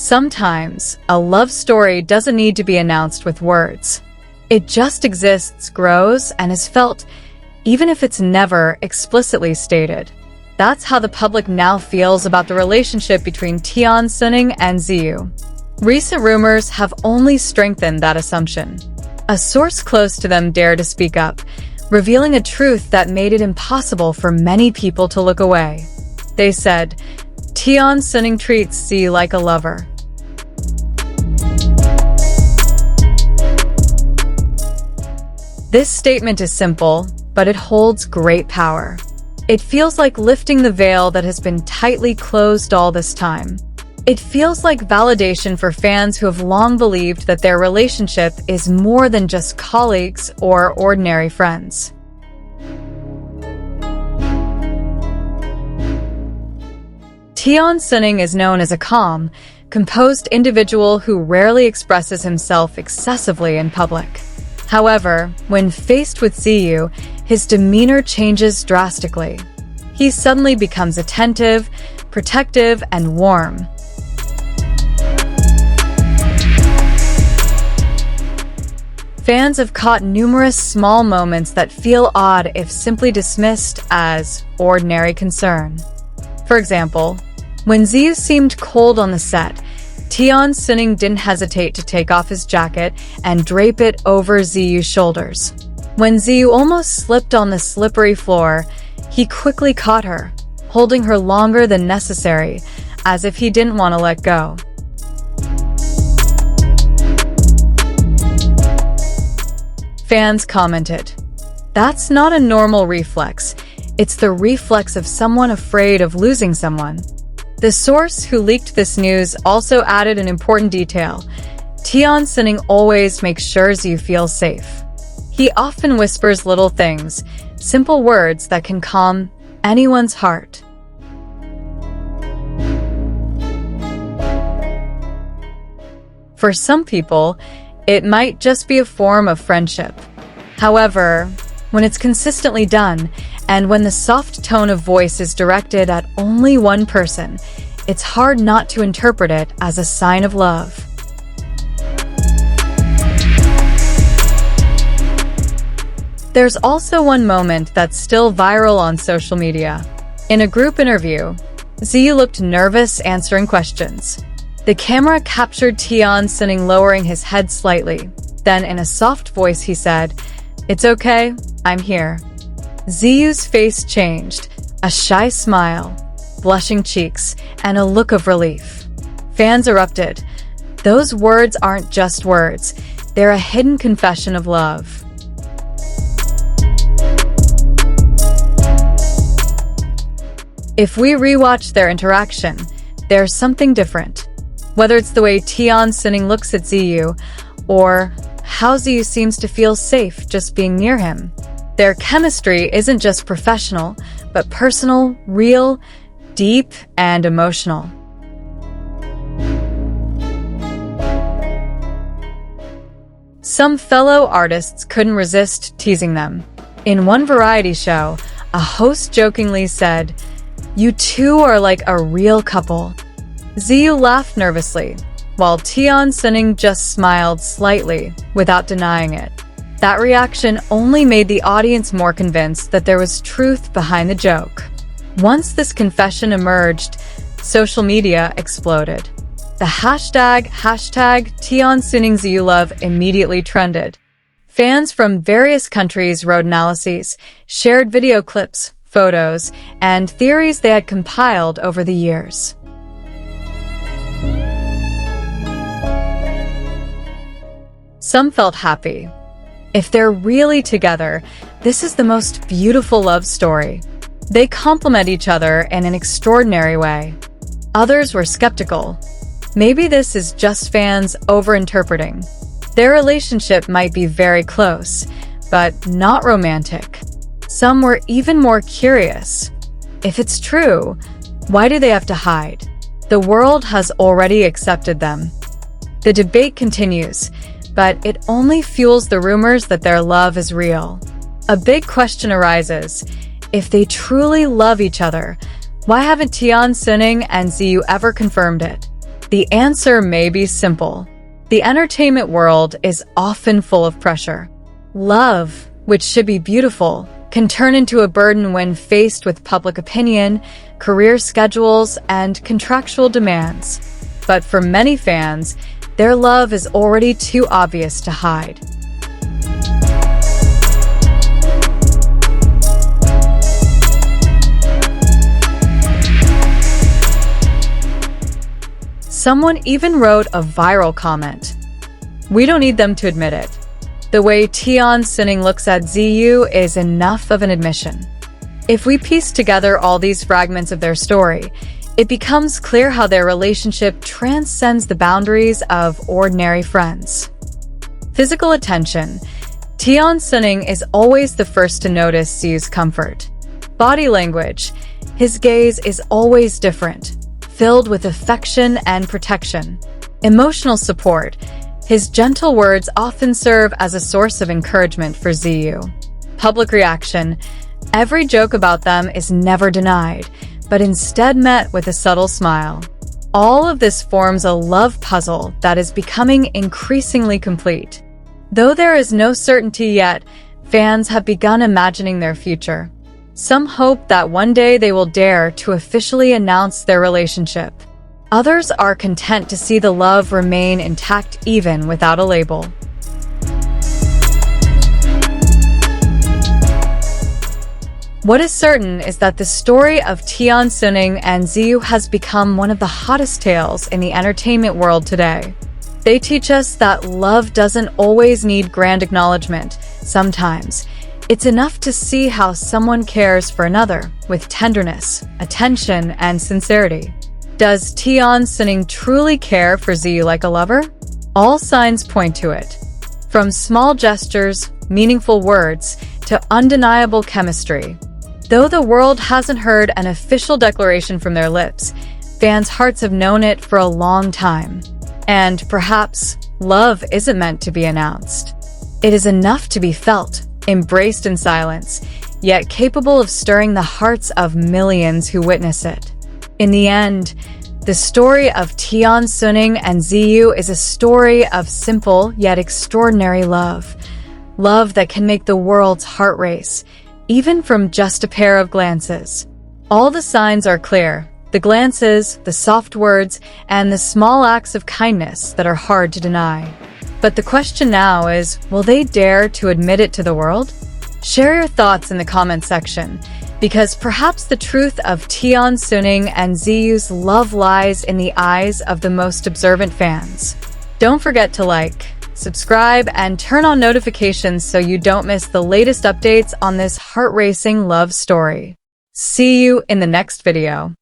Sometimes, a love story doesn't need to be announced with words. It just exists, grows, and is felt, even if it's never explicitly stated. That's how the public now feels about the relationship between Tian Xuning and Ziyu. Recent rumors have only strengthened that assumption. A source close to them dared to speak up, revealing a truth that made it impossible for many people to look away. They said, Tian Xuning treats Ziyu like a lover. This statement is simple, but it holds great power. It feels like lifting the veil that has been tightly closed all this time. It feels like validation for fans who have long believed that their relationship is more than just colleagues or ordinary friends. Tian Xuning is known as a calm, composed individual who rarely expresses himself excessively in public. However, when faced with Ziyu, his demeanor changes drastically. He suddenly becomes attentive, protective, and warm. Fans have caught numerous small moments that feel odd if simply dismissed as ordinary concern. For example, when Ziyu seemed cold on the set, Tian Xuning didn't hesitate to take off his jacket and drape it over Ziyu's shoulders. When Ziyu almost slipped on the slippery floor, he quickly caught her, holding her longer than necessary, as if he didn't want to let go. Fans commented, "That's not a normal reflex. It's the reflex of someone afraid of losing someone." The source who leaked this news also added an important detail. Tian Xuning always makes sure Ziyu feels safe. He often whispers little things, simple words that can calm anyone's heart. For some people, it might just be a form of friendship. However, when it's consistently done, and when the soft tone of voice is directed at only one person, it's hard not to interpret it as a sign of love. There's also one moment that's still viral on social media. In a group interview, Ziyu looked nervous answering questions. The camera captured Tian Xuning lowering his head slightly. Then, in a soft voice, he said, "It's okay, I'm here." Ziyu's face changed, a shy smile, blushing cheeks, and a look of relief. Fans erupted. Those words aren't just words, they're a hidden confession of love. If we rewatch their interaction, there's something different. Whether it's the way Tian Xuning looks at Ziyu, or how Ziyu seems to feel safe just being near him. Their chemistry isn't just professional, but personal, real, deep, and emotional. Some fellow artists couldn't resist teasing them. In one variety show, a host jokingly said, "You two are like a real couple." Ziyu laughed nervously, while Tian Xuning just smiled slightly without denying it. That reaction only made the audience more convinced that there was truth behind the joke. Once this confession emerged, social media exploded. The hashtag Tian Xuning Ziyu Love immediately trended. Fans from various countries wrote analyses, shared video clips, photos, and theories they had compiled over the years. Some felt happy. If they're really together, this is the most beautiful love story. They complement each other in an extraordinary way. Others were skeptical. Maybe this is just fans overinterpreting. Their relationship might be very close, but not romantic. Some were even more curious. If it's true, why do they have to hide? The world has already accepted them. The debate continues, but it only fuels the rumors that their love is real. A big question arises. If they truly love each other, why haven't Tian Xuning and Ziyu ever confirmed it? The answer may be simple. The entertainment world is often full of pressure. Love, which should be beautiful, can turn into a burden when faced with public opinion, career schedules, and contractual demands. But for many fans, their love is already too obvious to hide. Someone even wrote a viral comment. We don't need them to admit it. The way Tian Xuning looks at Ziyu is enough of an admission. If we piece together all these fragments of their story, it becomes clear how their relationship transcends the boundaries of ordinary friends. Physical attention. Tian Xuning is always the first to notice Ziyu's comfort. Body language. His gaze is always different, filled with affection and protection. Emotional support. His gentle words often serve as a source of encouragement for Ziyu. Public reaction. Every joke about them is never denied, but instead met with a subtle smile. All of this forms a love puzzle that is becoming increasingly complete. Though there is no certainty yet, fans have begun imagining their future. Some hope that one day they will dare to officially announce their relationship. Others are content to see the love remain intact even without a label. What is certain is that the story of Tian Xuning and Ziyu has become one of the hottest tales in the entertainment world today. They teach us that love doesn't always need grand acknowledgement. Sometimes, it's enough to see how someone cares for another with tenderness, attention, and sincerity. Does Tian Xuning truly care for Ziyu like a lover? All signs point to it. From small gestures, meaningful words, to undeniable chemistry. Though the world hasn't heard an official declaration from their lips, fans' hearts have known it for a long time. And perhaps, love isn't meant to be announced. It is enough to be felt, embraced in silence, yet capable of stirring the hearts of millions who witness it. In the end, the story of Tian Xuning and Ziyu is a story of simple yet extraordinary love. Love that can make the world's heart race, even from just a pair of glances. All the signs are clear. The glances, the soft words, and the small acts of kindness that are hard to deny. But the question now is, will they dare to admit it to the world? Share your thoughts in the comment section, because perhaps the truth of Tian Xuning and Ziyu's love lies in the eyes of the most observant fans. Don't forget to like, subscribe, and turn on notifications so you don't miss the latest updates on this heart-racing love story. See you in the next video.